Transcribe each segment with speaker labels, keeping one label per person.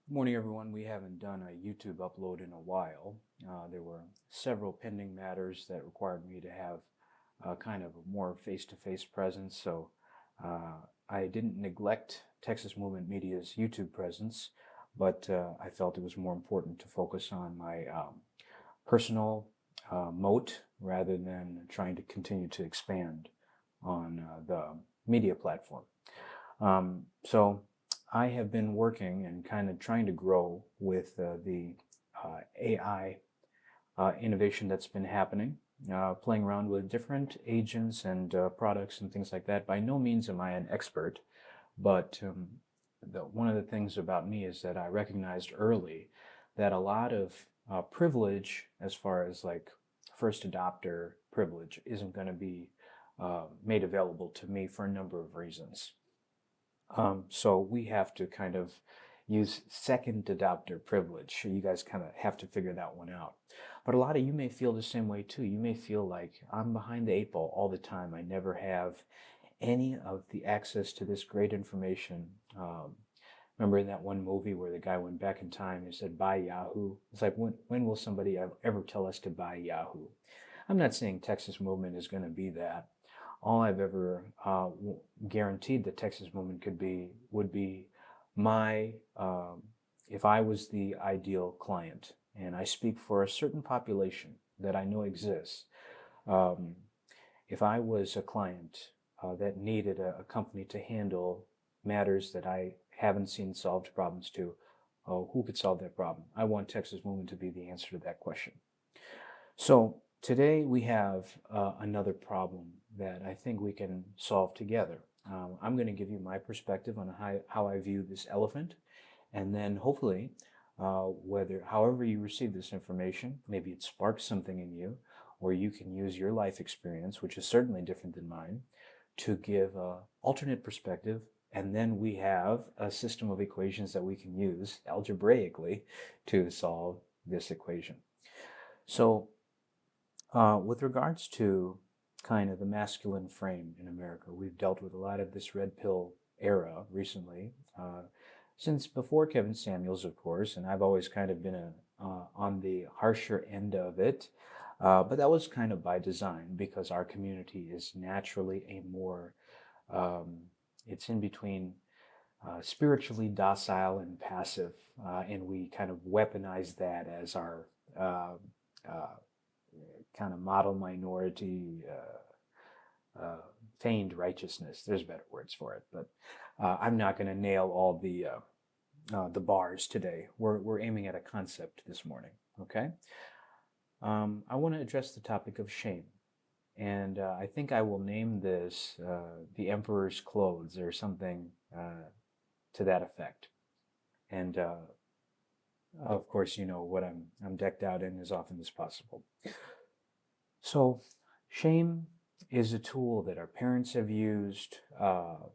Speaker 1: Good morning, everyone. We haven't done a YouTube upload in a while. There were several pending matters that required me to have kind of a more face-to-face presence, so I didn't neglect Texas Movement Media's YouTube presence, but I felt it was more important to focus on my personal moat rather than trying to continue to expand on the media platform. So I have been working and kind of trying to grow with the AI innovation that's been happening, playing around with different agents and products and things like that. By no means am I an expert, but one of the things about me is that I recognized early that a lot of privilege, as far as like first adopter privilege, isn't going to be made available to me for a number of reasons. So we have to kind of use second adopter privilege. You guys kind of have to figure that one out. But a lot of you may feel the same way too. You may feel like I'm behind the eight ball all the time. I never have any of the access to this great information. Remember in that one movie where the guy went back in time and said, buy Yahoo? It's like, when will somebody ever tell us to buy Yahoo? I'm not saying Texas Movement is going to be that. All I've ever guaranteed the Texas Movement would be my, if I was the ideal client, and I speak for a certain population that I know exists, if I was a client that needed a company to handle matters that I haven't seen solved problems to, who could solve that problem? I want Texas Movement to be the answer to that question. So today we have another problem that I think we can solve together. I'm going to give you my perspective on how I view this elephant, and then hopefully, however you receive this information, maybe it sparks something in you, or you can use your life experience, which is certainly different than mine, to give an alternate perspective. And then we have a system of equations that we can use algebraically to solve this equation. So with regards to kind of the masculine frame in America, we've dealt with a lot of this red pill era recently, since before Kevin Samuels, of course, and I've always kind of been on the harsher end of it, but that was kind of by design because our community is naturally a more, it's in between spiritually docile and passive, and we kind of weaponize that as our kind of model minority feigned righteousness. There's better words for it, but I'm not going to nail all the bars today. We're aiming at a concept this morning. Okay. I want to address the topic of shame, and I think I will name this "The Emperor's Clothes" or something to that effect. And of course, you know what I'm decked out in as often as possible. So, shame is a tool that our parents have used.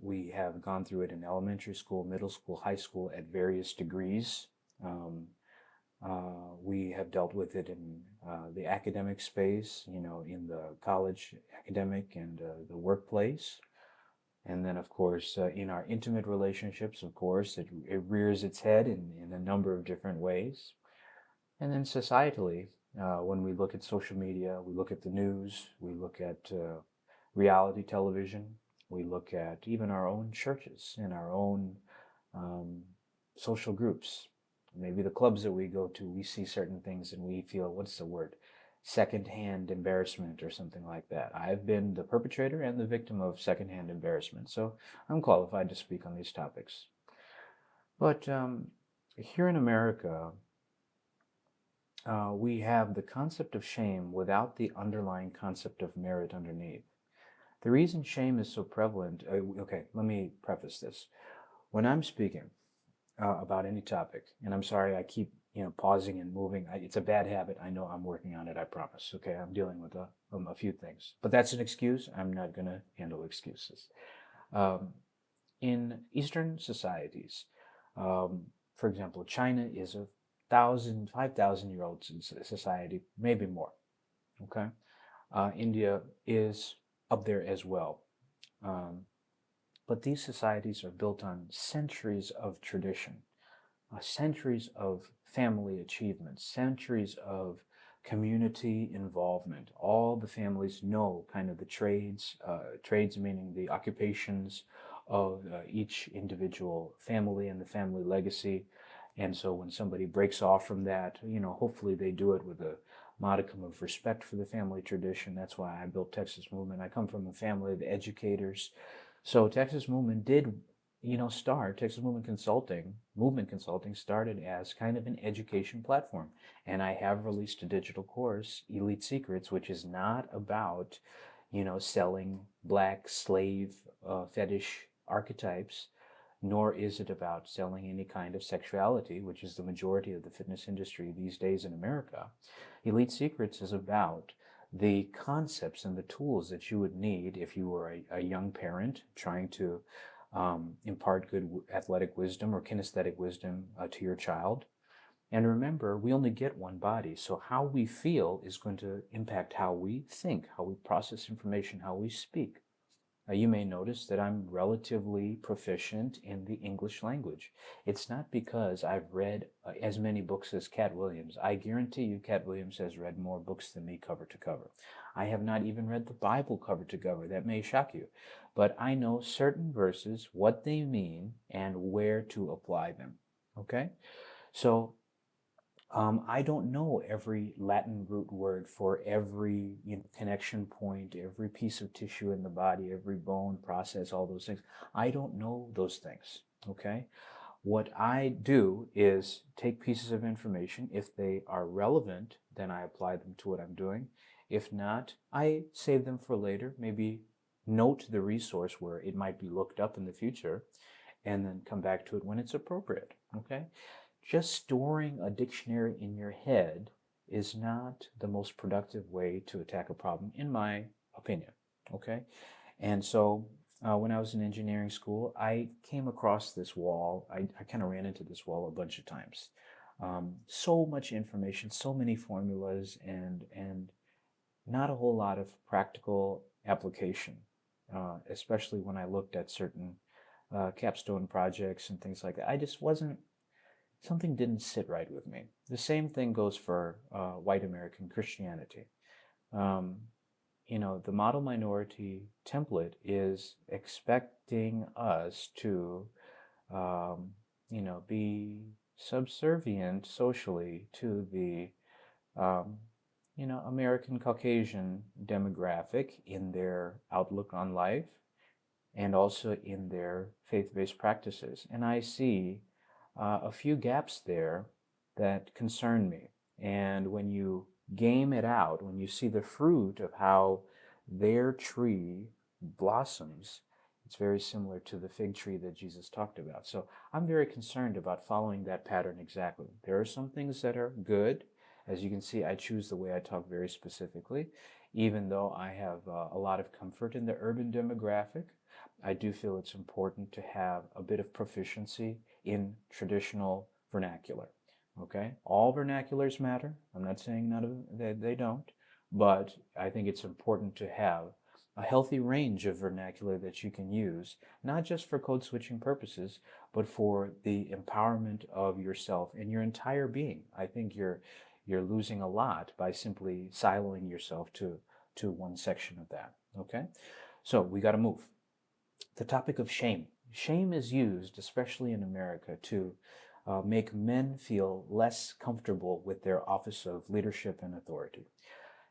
Speaker 1: We have gone through it in elementary school, middle school, high school at various degrees. We have dealt with it in the academic space, you know, in the college academic and the workplace. And then, of course, in our intimate relationships, of course, it rears its head in a number of different ways. And then societally, when we look at social media, we look at the news, we look at reality television, we look at even our own churches and our own social groups, maybe the clubs that we go to, we see certain things and we feel, what's the word? Secondhand embarrassment or something like that. I've been the perpetrator and the victim of secondhand embarrassment, so I'm qualified to speak on these topics. But here in America, we have the concept of shame without the underlying concept of merit underneath. The reason shame is so prevalent, okay, let me preface this. When I'm speaking about any topic, and I'm sorry I keep pausing and moving, it's a bad habit. I know I'm working on it, I promise. Okay, I'm dealing with a few things. But that's an excuse. I'm not going to handle excuses. In Eastern societies, for example, China is a 5,000-year-old society, maybe more. Okay, India is up there as well. But these societies are built on centuries of tradition. centuries of family achievements, centuries of community involvement. All the families know kind of the trades meaning the occupations of each individual family and the family legacy. And so when somebody breaks off from that, hopefully they do it with a modicum of respect for the family tradition. That's why I built Texas Movement. I come from a family of educators. So Texas Movement did, Texas Movement Consulting started as kind of an education platform. And I have released a digital course, Elite Secrets, which is not about, selling black slave fetish archetypes, nor is it about selling any kind of sexuality, which is the majority of the fitness industry these days in America. Elite Secrets is about the concepts and the tools that you would need if you were a young parent trying to impart good athletic wisdom or kinesthetic wisdom to your child. And remember, we only get one body, so how we feel is going to impact how we think, how we process information, how we speak. You may notice that I'm relatively proficient in the English language. It's not because I've read as many books as Cat Williams. I guarantee you Cat Williams has read more books than me cover to cover. I have not even read the Bible cover to cover. That may shock you. But I know certain verses, what they mean, and where to apply them. Okay? So I don't know every Latin root word for every connection point, every piece of tissue in the body, every bone process, all those things. I don't know those things, okay? What I do is take pieces of information. If they are relevant, then I apply them to what I'm doing. If not, I save them for later, maybe note the resource where it might be looked up in the future, and then come back to it when it's appropriate, okay? Just storing a dictionary in your head is not the most productive way to attack a problem, in my opinion, okay? And so when I was in engineering school, I came across this wall. I kind of ran into this wall a bunch of times. So much information, so many formulas, and not a whole lot of practical application, especially when I looked at certain capstone projects and things like that. Something didn't sit right with me. The same thing goes for white American Christianity. The model minority template is expecting us to, be subservient socially to the, American Caucasian demographic in their outlook on life and also in their faith-based practices. And I see a few gaps there that concern me. And when you game it out, when you see the fruit of how their tree blossoms, it's very similar to the fig tree that Jesus talked about. So I'm very concerned about following that pattern exactly. There are some things that are good. As you can see, I choose the way I talk very specifically. Even though I have a lot of comfort in the urban demographic, I do feel it's important to have a bit of proficiency in traditional vernacular. Okay, all vernaculars matter. I'm not saying none of them, they don't, but I think it's important to have a healthy range of vernacular that you can use, not just for code switching purposes, but for the empowerment of yourself and your entire being. I think you're losing a lot by simply siloing yourself to one section of that. Okay, so we got to move. The topic of shame. Shame is used, especially in America, to make men feel less comfortable with their office of leadership and authority.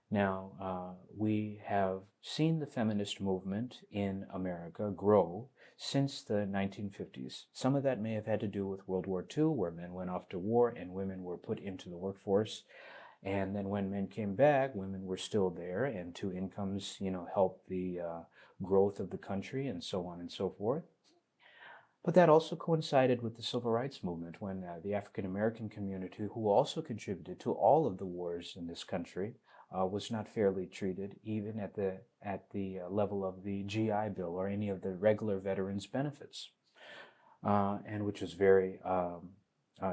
Speaker 1: Now, we have seen the feminist movement in America grow since the 1950s. Some of that may have had to do with World War II, where men went off to war and women were put into the workforce. And then when men came back, women were still there, and two incomes, helped the growth of the country and so on and so forth. But that also coincided with the Civil Rights Movement, when the African American community, who also contributed to all of the wars in this country, was not fairly treated, even at the level of the GI Bill or any of the regular veterans' benefits, and which was very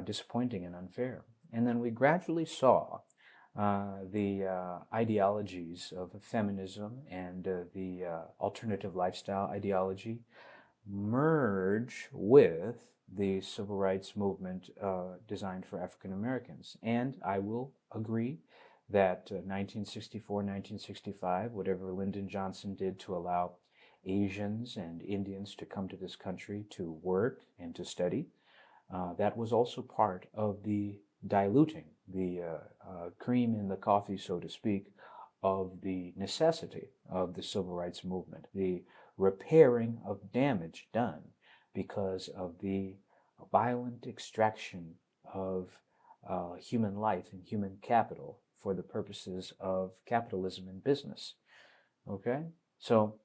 Speaker 1: disappointing and unfair. And then we gradually saw the ideologies of feminism and the alternative lifestyle ideology merge with the civil rights movement designed for African Americans. And I will agree that 1964, 1965, whatever Lyndon Johnson did to allow Asians and Indians to come to this country to work and to study, that was also part of the diluting, the cream in the coffee, so to speak, of the necessity of the civil rights movement, the repairing of damage done because of the violent extraction of human life and human capital for the purposes of capitalism and business. Okay? So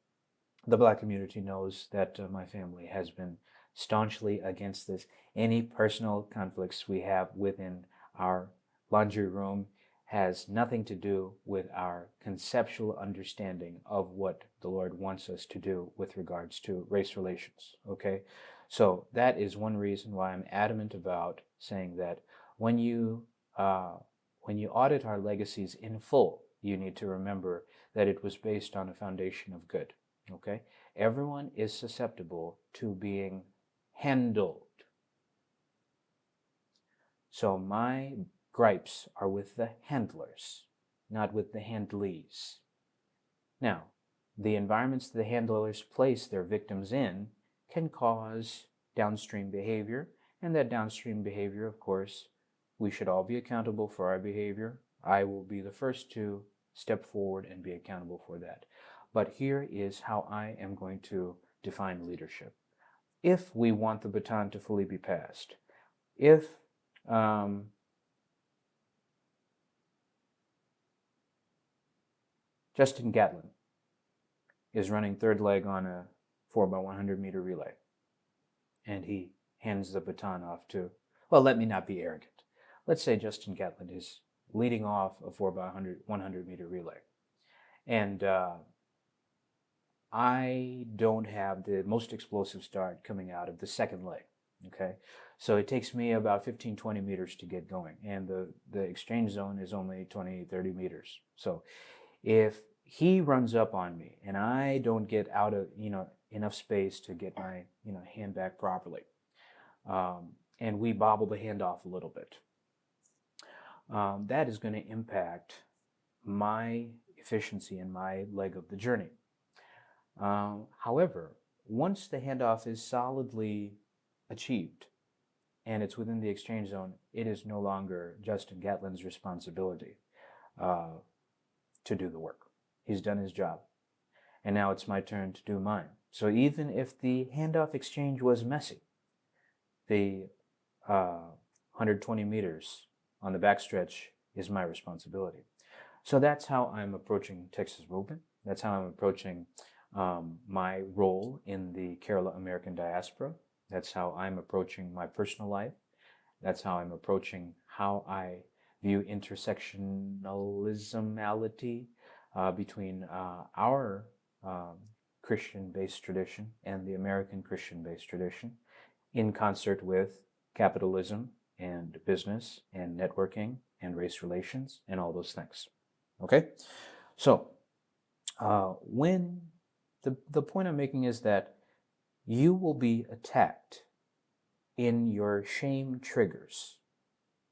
Speaker 1: the Black community knows that my family has been staunchly against this. Any personal conflicts we have within our laundry room has nothing to do with our conceptual understanding of what the Lord wants us to do with regards to race relations, okay? So that is one reason why I'm adamant about saying that when you audit our legacies in full, you need to remember that it was based on a foundation of good, okay? Everyone is susceptible to being handled. So my gripes are with the handlers, not with the handlees. Now, the environments the handlers place their victims in can cause downstream behavior, and that downstream behavior, of course, we should all be accountable for our behavior. I will be the first to step forward and be accountable for that. But here is how I am going to define leadership. If we want the baton to fully be passed, if Justin Gatlin is running third leg on a 4x100 meter relay, and he hands the baton off to, well, let me not be arrogant. Let's say Justin Gatlin is leading off a 4x100 meter relay, and I don't have the most explosive start coming out of the second leg, okay? So it takes me about 15, 20 meters to get going, and the exchange zone is only 20, 30 meters. So if he runs up on me and I don't get out of, enough space to get my, hand back properly, and we bobble the handoff a little bit, that is going to impact my efficiency and my leg of the journey. However, once the handoff is solidly achieved and it's within the exchange zone, it is no longer Justin Gatlin's responsibility to do the work. He's done his job. And now it's my turn to do mine. So even if the handoff exchange was messy, the 120 meters on the backstretch is my responsibility. So that's how I'm approaching Texas movement. That's how I'm approaching my role in the Kerala American diaspora. That's how I'm approaching my personal life. That's how I'm approaching how I view intersectionalismality between our Christian-based tradition and the American Christian-based tradition, in concert with capitalism and business and networking and race relations and all those things. Okay? So, when the point I'm making is that you will be attacked in your shame triggers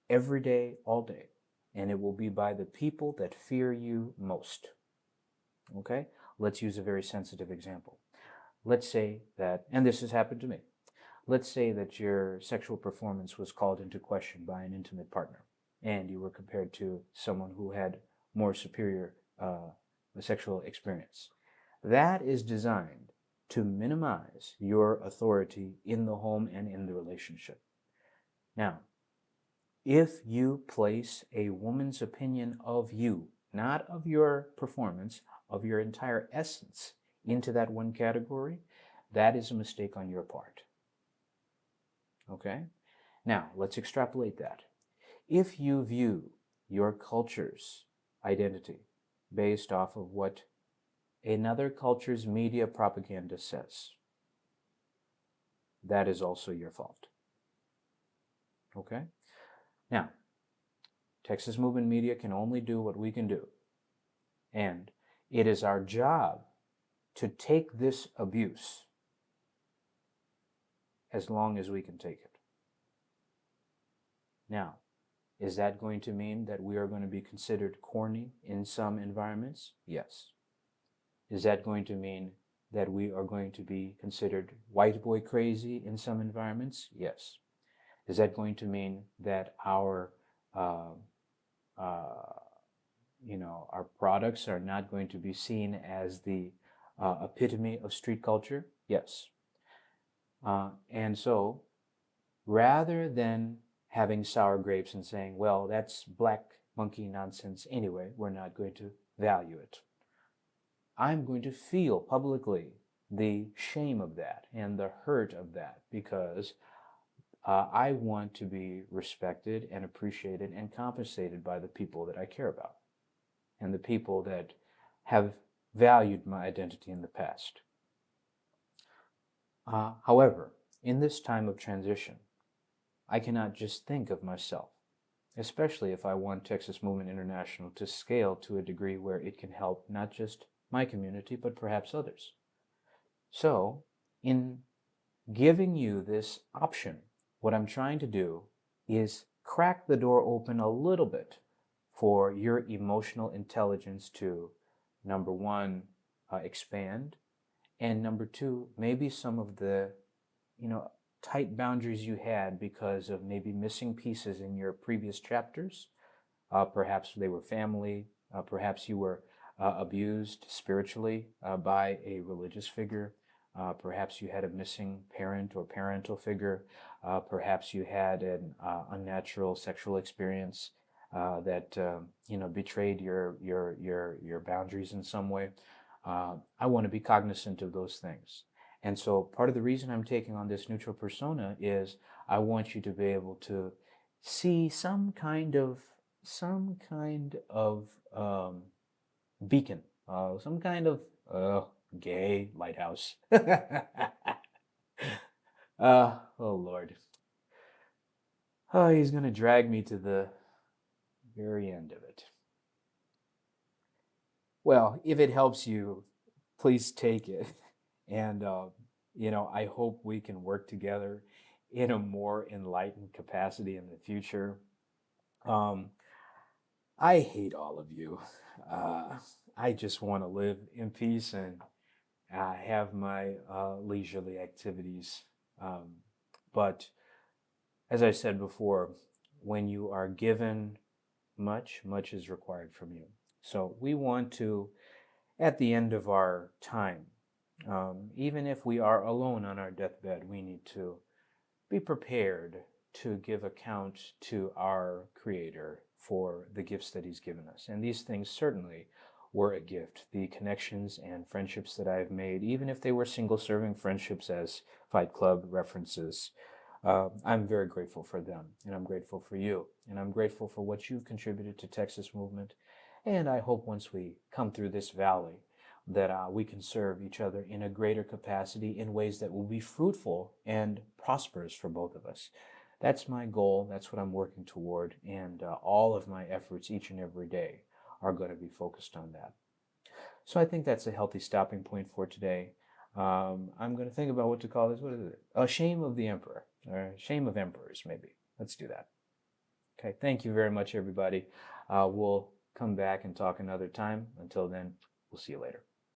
Speaker 1: every day, all day, and it will be by the people that fear you most. Okay? Let's use a very sensitive example. Let's say that, and this has happened to me, let's say that your sexual performance was called into question by an intimate partner, and you were compared to someone who had more superior sexual experience. That is designed to minimize your authority in the home and in the relationship. Now, if you place a woman's opinion of you, not of your performance, of your entire essence, into that one category, that is a mistake on your part. Okay? Now, let's extrapolate that. If you view your culture's identity based off of what another culture's media propaganda says, that is also your fault. Okay? Now, Texas Movement Media can only do what we can do. And it is our job to take this abuse as long as we can take it. Now, is that going to mean that we are going to be considered corny in some environments? Yes. Is that going to mean that we are going to be considered white boy crazy in some environments? Yes. Is that going to mean that our our products are not going to be seen as the epitome of street culture? Yes. And so, rather than having sour grapes and saying, well, that's black monkey nonsense anyway, we're not going to value it, I'm going to feel publicly the shame of that and the hurt of that, because I want to be respected and appreciated and compensated by the people that I care about and the people that have valued my identity in the past. However, in this time of transition, I cannot just think of myself, especially if I want Texas Movement International to scale to a degree where it can help not just my community, but perhaps others. So, in giving you this option, what I'm trying to do is crack the door open a little bit for your emotional intelligence to, number one, expand, and number two, maybe some of the, tight boundaries you had because of maybe missing pieces in your previous chapters. Perhaps they were family, perhaps you were abused spiritually by a religious figure. Perhaps you had a missing parent or parental figure. Perhaps you had an unnatural sexual experience that betrayed your boundaries in some way. I want to be cognizant of those things. And so part of the reason I'm taking on this neutral persona is I want you to be able to see some kind of beacon, some kind of gay lighthouse. Oh Lord. Oh, he's going to drag me to the very end of it. Well, if it helps you, please take it. And, I hope we can work together in a more enlightened capacity in the future. I hate all of you. I just want to live in peace and have my leisurely activities. But as I said before, when you are given much, much is required from you. So we want to, at the end of our time, even if we are alone on our deathbed, we need to be prepared to give account to our Creator for the gifts that He's given us. And these things certainly were a gift. The connections and friendships that I've made, even if they were single-serving friendships as Fight Club references, I'm very grateful for them, and I'm grateful for you, and I'm grateful for what you've contributed to Texas Movement. And I hope once we come through this valley that we can serve each other in a greater capacity in ways that will be fruitful and prosperous for both of us. That's my goal. That's what I'm working toward. And all of my efforts each and every day are going to be focused on that. So I think that's a healthy stopping point for today. I'm going to think about what to call this. What is it? A shame of the emperor, or shame of emperors, maybe. Let's do that. Okay. Thank you very much, everybody. We'll come back and talk another time. Until then, we'll see you later.